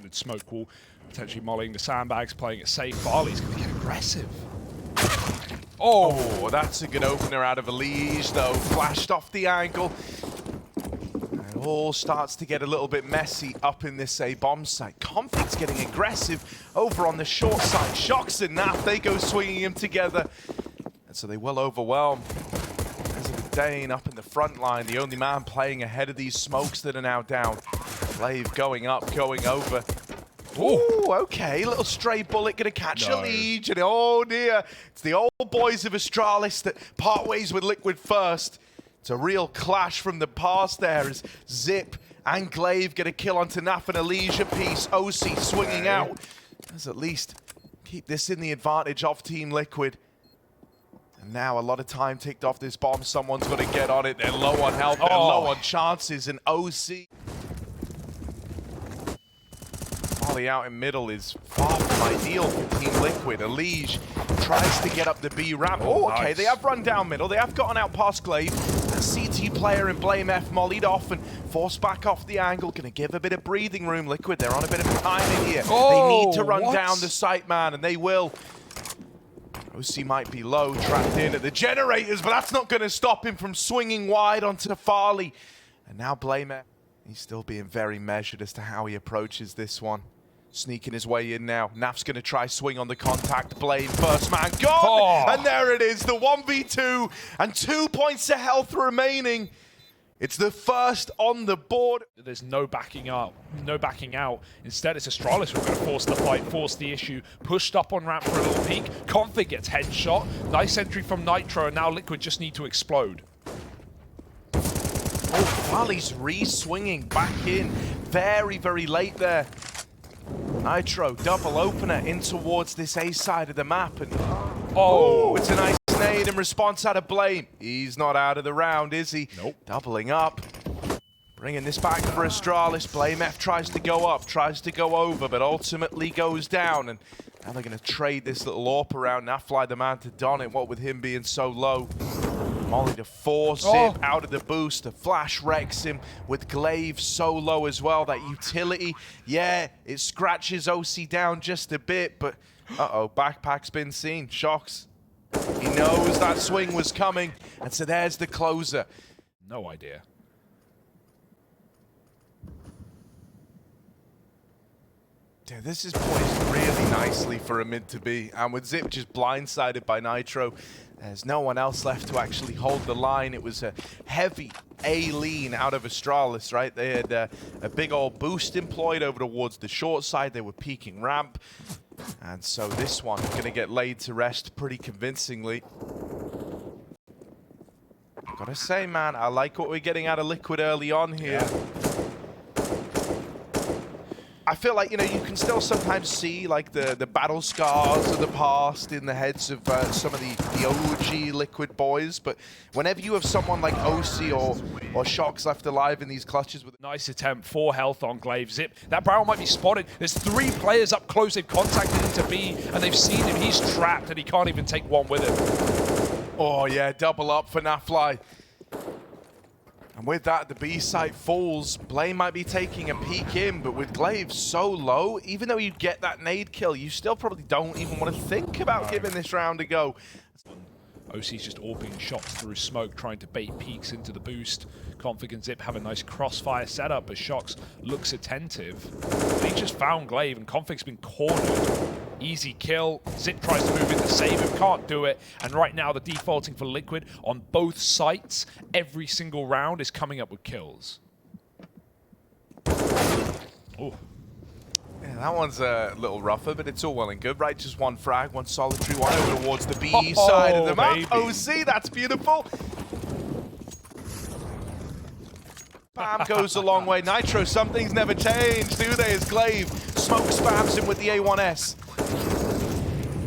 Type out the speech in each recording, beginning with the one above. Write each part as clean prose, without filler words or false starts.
standard smoke wall, potentially mollying the sandbags, playing it safe. Farley's going to get aggressive. Oh, that's a good opener out of EliGE, though. Flashed off the angle. It all starts to get a little bit messy up in this A bomb site. Conflict's getting aggressive over on the short side. Shox and Naf, they go swinging him together. And so they will overwhelm. Dane up in the front line, the only man playing ahead of these smokes that are now down. Blave going up, going over. Ooh, okay, little stray bullet gonna catch EliGE, and oh dear, it's the old boys of Astralis that part ways with Liquid first. It's a real clash from the past there as Zip and Glaive get a kill onto Naf and EliGE apiece. OC swinging out. Let's at least keep this in the advantage of Team Liquid. And now a lot of time ticked off this bomb. Someone's got to get on it. They're low on health, they're low on chances, and OC. Volley out in middle is far from ideal for Team Liquid. EliGE tries to get up the B ramp. Oh, okay, nice. They have run down middle. They have gotten out past Glaive. That CT player in blameF mollied off and forced back off the angle. Going to give a bit of breathing room. Liquid, they're on a bit of time in here. They need to run down the site, man, and they will. OC might be low, trapped in at the generators, but that's not going to stop him from swinging wide onto Farley. And now blameF, he's still being very measured as to how he approaches this one. Sneaking his way in now. Naf's going to try swing on the contact. Blade, first man gone! And there it is, the 1v2, and 2 points of health remaining. It's the first on the board. There's no backing up, no backing out. Instead, it's Astralis who are going to force the fight, force the issue. Pushed up on ramp for a little peek. Config gets headshot. Nice entry from Nitro, and now Liquid just need to explode. Oh, Farley's re-swinging back in. Very, very late there. Nitro, double opener in towards this A side of the map. And oh, it's a nice nade in response out of Blame. He's not out of the round, is he? Nope. Doubling up. Bringing this back for blameF. blameF tries to go up, tries to go over, but ultimately goes down. And now they're going to trade this little AWP around. Now fly the man to Don it, what with him being so low. Molly to force him out of the boost. The flash wrecks him with Glaive so low as well. That utility, yeah, it scratches OC down just a bit, but uh-oh, backpack's been seen. Shox, he knows that swing was coming, and so there's the closer. No idea. Yeah, this is poised really nicely for a mid to be, and with Zip just blindsided by Nitro, there's no one else left to actually hold the line. It was a heavy A lean out of Astralis, right? They had a big old boost employed over towards the short side. They were peeking ramp, and so this one going to get laid to rest pretty convincingly. Gotta say, man, I like what we're getting out of Liquid early on here. Yeah. I feel like, you know, you can still sometimes see like the battle scars of the past in the heads of some of the OG Liquid boys, but whenever you have someone like OC or Shox left alive in these clutches with nice attempt, 4 health on Glaive. Zip, that barrel might be spotted. There's 3 players up close. They've contacted him to B, and they've seen him. He's trapped, and he can't even take one with him. Oh yeah, double up for Nafly. And with that, the B site falls. Blame might be taking a peek in, but with Glaive so low, even though you get that nade kill, you still probably don't even want to think about giving this round a go. OC's just AWPing shots through smoke, trying to bait peeks into the boost. Config and Zip have a nice crossfire setup, but Shox looks attentive. They just found Glaive, and Config's been cornered. Easy kill. Zip tries to move in to save him, can't do it. And right now, the defaulting for Liquid on both sites, every single round is coming up with kills. Oh. Yeah, that one's a little rougher, but it's all well and good, right? Just one frag, one solitary one over towards the B side of the map. Baby. OC, that's beautiful. Bam goes a long way. Nitro, some things never change, do they? As Glaive smoke spams him with the A1S.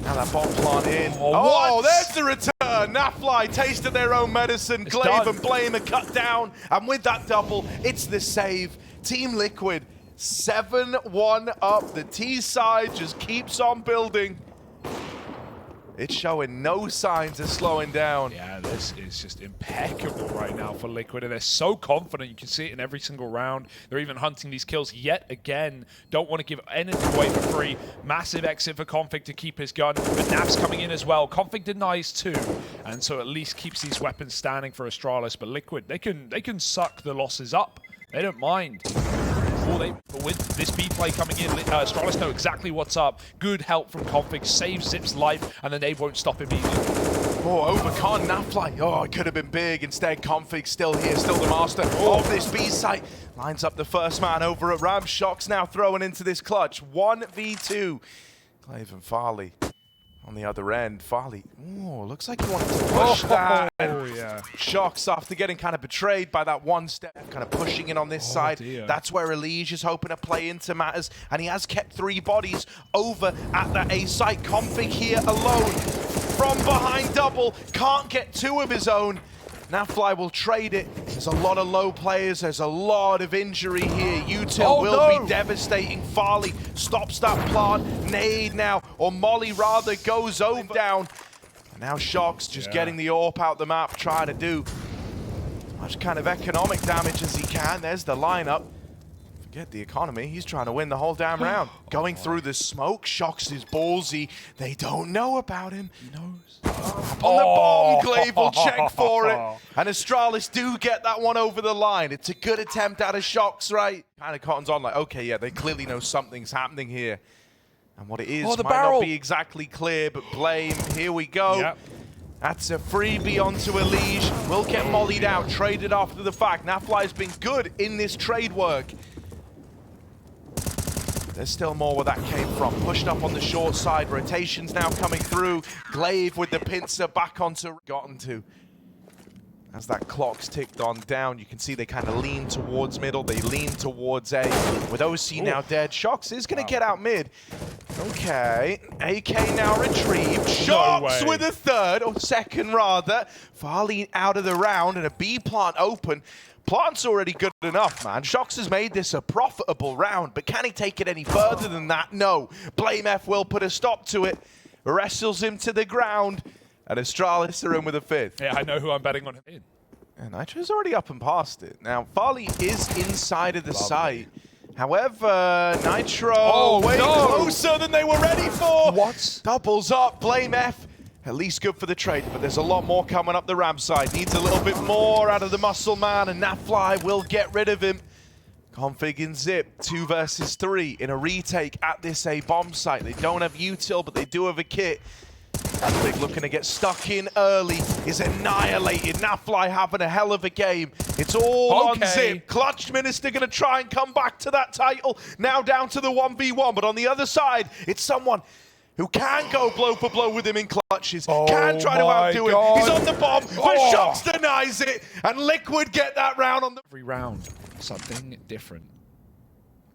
Now that bomb plant in. Oh, there's the return. Nafly tasted their own medicine. It's Glaive done. And Blame are cut down. And with that double, it's the save. Team Liquid, 7-1 up. The T side just keeps on building. It's showing no signs of slowing down. Yeah, this is just impeccable right now for Liquid, and they're so confident. You can see it in every single round. They're even hunting these kills yet again. Don't want to give anything away for free. Massive exit for Config to keep his gun, but Nav's coming in as well. Config denies too, and so at least keeps these weapons standing for Astralis. But Liquid, they can suck the losses up. They don't mind. But with this B play coming in, Astralis know exactly what's up. Good help from Config, saves Zip's life, and then they won't stop immediately. Oh, overcon, Nafly. Oh, it could have been big. Instead, Config still here, still the master of this B site. Lines up the first man over at Ram. Shox now throwing into this clutch. 1v2. Glaive and Farley on the other end. Farley, oh, looks like he wanted to push that. Oh, yeah. Shox after getting kind of betrayed by that one step, kind of pushing in on this side. Dear. That's where EliGE is hoping to play into matters, and he has kept 3 bodies over at that A site. Config here alone. From behind double, can't get 2 of his own. Nafly will trade it. There's a lot of low players. There's a lot of injury here. Util will be devastating. Farley stops that plant. Nade now, or Molly rather, goes over down. And now Shox just getting the AWP out the map, trying to do as much kind of economic damage as he can. There's the lineup. Forget the economy. He's trying to win the whole damn round. Going through the smoke. Shox is ballsy. They don't know about him. He knows. On the bomb, Glaive will check for it. And Astralis do get that one over the line. It's a good attempt out of Shox, right? Kind of cottons on like, okay, yeah, they clearly know something's happening here. And what it is might not be exactly clear, but blame, here we go. Yep. That's a freebie onto EliGE. Will get mollied out, traded after the fact. Nafly's been good in this trade work. There's still more where that came from. Pushed up on the short side. Rotations now coming through. Glaive with the pincer back onto gotten to. As that clock's ticked on down, you can see they kind of lean towards middle. They lean towards A. With OC now dead, Shox is going to get out mid. Okay, AK now retrieved. Shox with a third, or second rather. Farley out of the round and a B plant open. Plant's already good enough, man. Shox has made this a profitable round, but can he take it any further than that? No. blameF will put a stop to it. Wrestles him to the ground, and Astralis are in with a 5th. Yeah, I know who I'm betting on him in. And Nitro's already up and past it. Now, Farley is inside of the site. However, Nitro way closer than they were ready for. What? Doubles up, blameF. At least good for the trade, but there's a lot more coming up the Ram side. Needs a little bit more out of the muscle man, and Nafly will get rid of him. Config and Zip, 2 versus 3 in a retake at this A bomb site. They don't have util, but they do have a kit. Config looking to get stuck in early, is annihilated. Nafly having a hell of a game. It's all on Zip. Clutch Minister gonna try and come back to that title. Now down to the 1v1, but on the other side, it's someone who can go blow for blow with him in clutches, can try to outdo him. He's on the bomb, but Shox denies it, and Liquid get that round on the... Every round, something different.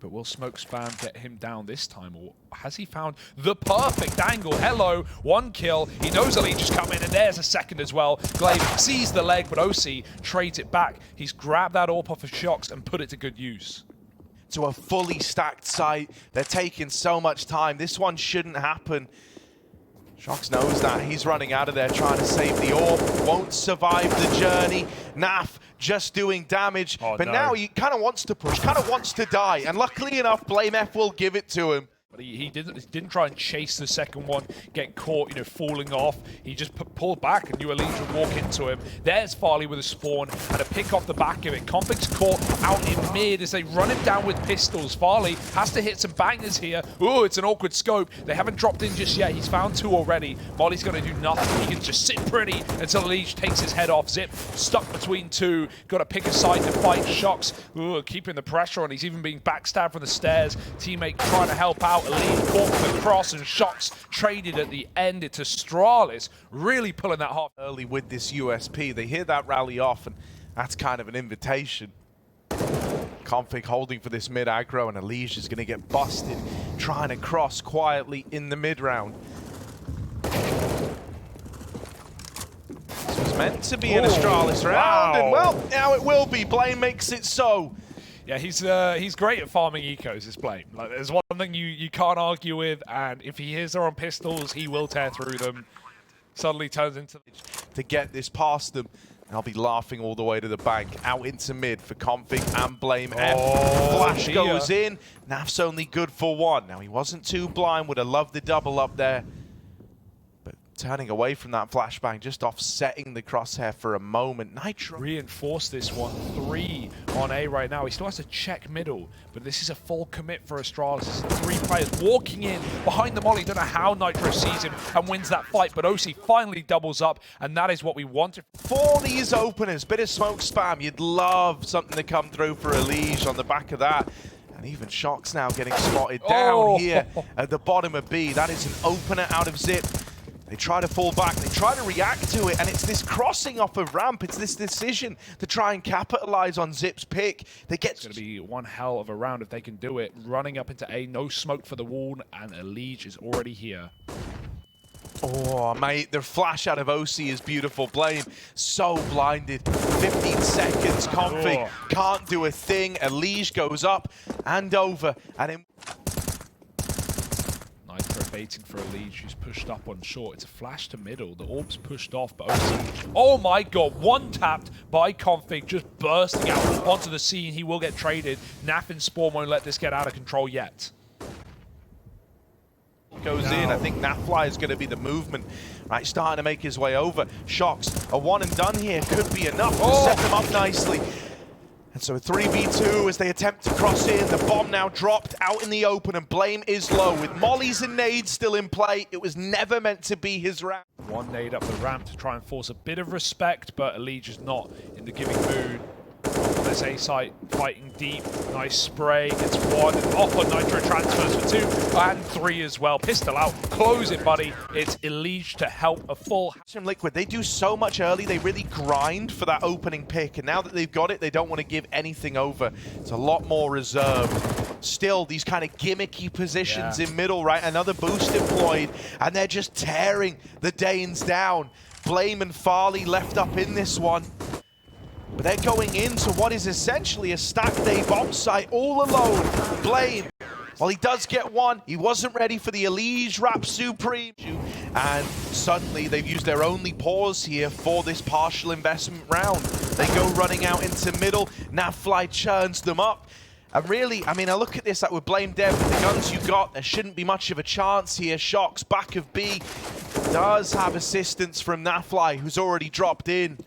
But will Smoke Spam get him down this time, or has he found the perfect angle? Hello, 1 kill. He knows EliGE is coming, and there's a second as well. Glaive sees the leg, but OC trades it back. He's grabbed that AWP off of Shox and put it to good use. To a fully stacked site. They're taking so much time. This one shouldn't happen. Shox knows that. He's running out of there trying to save the AWP. Won't survive the journey. Naf just doing damage. But now he kind of wants to push, kind of wants to die. And luckily enough, blameF will give it to him. But he didn't try and chase the second one, get caught, falling off. He just pulled back and knew EliGE would walk into him. There's Farley with a spawn and a pick off the back of it. Config's caught out in mid as they run him down with pistols. Farley has to hit some bangers here. Ooh, it's an awkward scope. They haven't dropped in just yet. He's found 2 already. Molly's going to do nothing. He can just sit pretty until EliGE takes his head off. Zip stuck between 2. Got to pick a side to fight. Shox, keeping the pressure on. He's even being backstabbed from the stairs. Teammate trying to help out. EliGE caught the cross, and Shox traded at the end. It's Astralis really pulling that hard early with this USP. They hear that rally off, and that's kind of an invitation. Config holding for this mid aggro, and EliGE is going to get busted trying to cross quietly in the mid round. This was meant to be an Astralis round, and well, now it will be. Blame makes it so. Yeah, he's great at farming ecos, this Blame. Like, there's one thing you can't argue with, and if he hears they're on pistols, he will tear through them. Suddenly turns into... To get this past them. I'll be laughing all the way to the bank. Out into mid for Config and blameF. Flash goes in. Naf's only good for one. Now, he wasn't too blind. Would have loved the double up there. But turning away from that flashbang, just offsetting the crosshair for a moment. Nitro reinforce this one. 3 on A right now. He still has to check middle, but this is a full commit for Astralis. This is 3 players walking in behind the molly. Don't know how Nitro sees him and wins that fight, but OC finally doubles up, and that is what we wanted. For these openers, bit of smoke spam. You'd love something to come through for EliGE on the back of that. And even Shox now getting spotted down here at the bottom of B. That is an opener out of Zip. They try to fall back, they try to react to it, and it's this crossing off of ramp. It's this decision to try and capitalize on Zip's pick. It's going to be one hell of a round if they can do it. Running up into A, no smoke for the wall, and EliGE is already here. Oh, mate, the flash out of OC is beautiful. Blame, so blinded. 15 seconds, Config can't do a thing. EliGE goes up and over, and in... Nitro baiting for EliGE, who's pushed up on short. It's a flash to middle. The orb's pushed off, but OC... Oh my god, one tapped by Config, just bursting out onto the scene. He will get traded. Naf and Spawn won't let this get out of control yet. Goes in. I think Nafly is going to be the movement. Right, starting to make his way over. Shox, a one and done here could be enough to set them up nicely. And so a 3v2 as they attempt to cross in. The bomb now dropped out in the open, and Blame is low. With mollies and nades still in play, it was never meant to be his round. One nade up the ramp to try and force a bit of respect, but EliGE is not in the giving mood. There's A site fighting deep. Nice spray. Gets one. Off on Nitro transfers for 2 and 3 as well. Pistol out. Close it, buddy. It's EliGE to help a full... Liquid, they do so much early. They really grind for that opening pick. And now that they've got it, they don't want to give anything over. It's a lot more reserved. Still, these kind of gimmicky positions in middle, right? Another boost deployed. And they're just tearing the Danes down. Blame and Farley left up in this one. But they're going into what is essentially a stacked A bomb site all alone. Blame, well, he does get one. He wasn't ready for the EliGE Rap Supreme. And suddenly they've used their only pause here for this partial investment round. They go running out into middle. Nafly churns them up. And really, I mean, I look at this like with Blame Dev, with the guns you got, there shouldn't be much of a chance here. Shox, back of B, does have assistance from Nafly, who's already dropped in.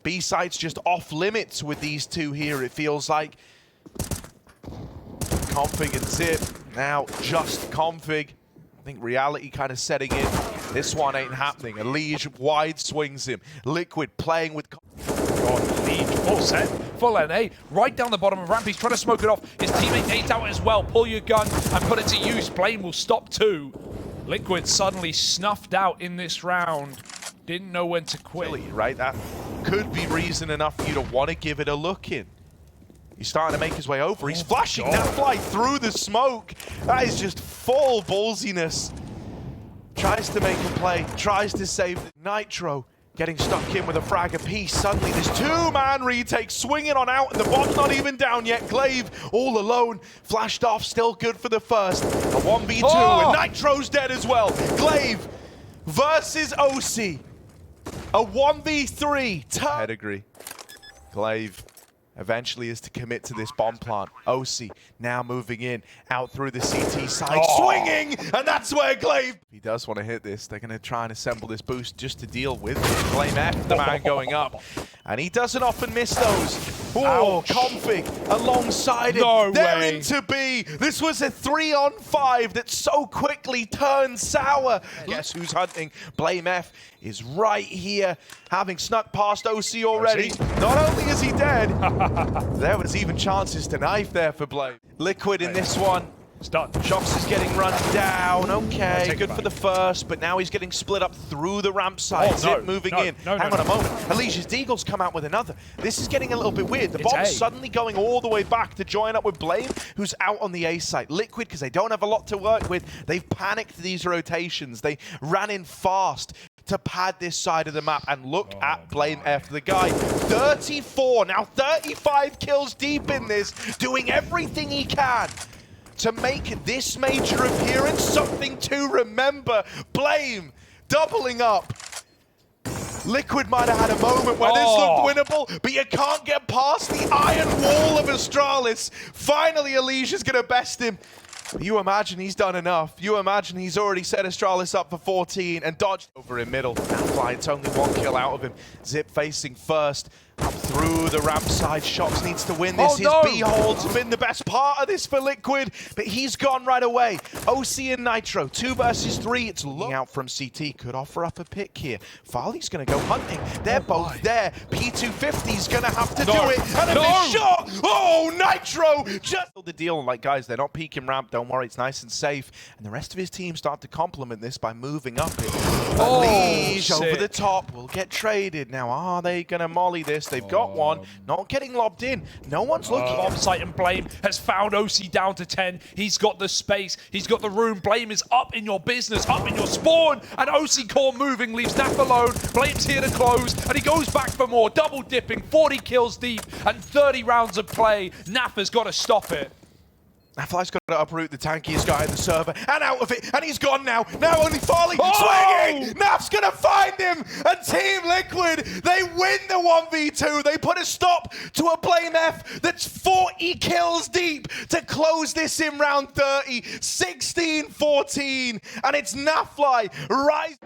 B-side's just off limits with these two here, it feels like. Config and Zip, now just Config. I think reality kind of setting in. This one ain't happening. EliGE wide swings him. Liquid playing with... EliGE full set, full NA, right down the bottom of ramp. He's trying to smoke it off. His teammate nades out as well. Pull your gun and put it to use. Blame will stop too. Liquid suddenly snuffed out in this round. Didn't know when to quit. Right, that could be reason enough for you to want to give it a look in. He's starting to make his way over. He's flashing that fly through the smoke. That is just full ballsiness. Tries to make a play, tries to save Nitro. Getting stuck in with a frag apiece. Suddenly this 2-man retake swinging on out, and the bomb's not even down yet. Glaive all alone, flashed off, still good for the first. A 1v2, and Nitro's dead as well. Glaive versus OC. A 1v3. Pedigree. Glaive eventually is to commit to this bomb plant. OC now moving in, out through the CT side, swinging, and that's where Glaive... He does want to hit this. They're going to try and assemble this boost just to deal with blameF, the man going up. And he doesn't often miss those. Oh, Config alongside him. They're into B. This was a 3-on-5 that so quickly turned sour. Guess who's hunting? blameF is right here, having snuck past OC already. Not only is he dead, there was even chances to knife there for Blame. Liquid in this one. It's done. Shox is getting run down. Okay, good for the first, but now he's getting split up through the ramp side. Zip moving in. Hang on a moment. EliGE's Deagle's come out with another. This is getting a little bit weird. The bomb's suddenly going all the way back to join up with Blame, who's out on the A site. Liquid, because they don't have a lot to work with, they've panicked these rotations. They ran in fast to pad this side of the map, and look at blameF, the guy, 34, now 35 kills deep in this, doing everything he can to make this major appearance something to remember. Blame doubling up Liquid might have had a moment where this looked winnable, but you can't get past the iron wall of Astralis. Finally, EliGE is going to best him. You imagine he's done enough. You imagine he's already set Astralis up for 14 and dodged over in middle. Now it's only 1 kill out of him. Zip facing first. Up through the ramp side. Shox needs to win this. His B-holds have been the best part of this for Liquid, but he's gone right away. OC and Nitro, 2 versus 3. It's looking out from CT. Could offer up a pick here. Farley's going to go hunting. They're both there. P250's going to have to do it. And a missed shot. Oh, Nitro just the deal. Like, guys, they're not peeking ramp. Don't worry, it's nice and safe. And the rest of his team start to complement this by moving up it. EliGE over the top will get traded. Now, are they going to molly this? They've got one, not getting lobbed in. No one's looking. Bombsight and Blame has found OC down to 10. He's got the space. He's got the room. Blame is up in your business, up in your spawn. And OC core moving leaves Naf alone. Blame's here to close. And he goes back for more. Double dipping, 40 kills deep and 30 rounds of play. Naf has got to stop it. Nafly's got to uproot the tankiest guy in the server and out of it, and he's gone now. Now only Farley swinging. Naf's going to find him, and Team Liquid, they win the 1v2. They put a stop to a blameF that's 40 kills deep to close this in round 30. 16-14, and it's Nafly rise.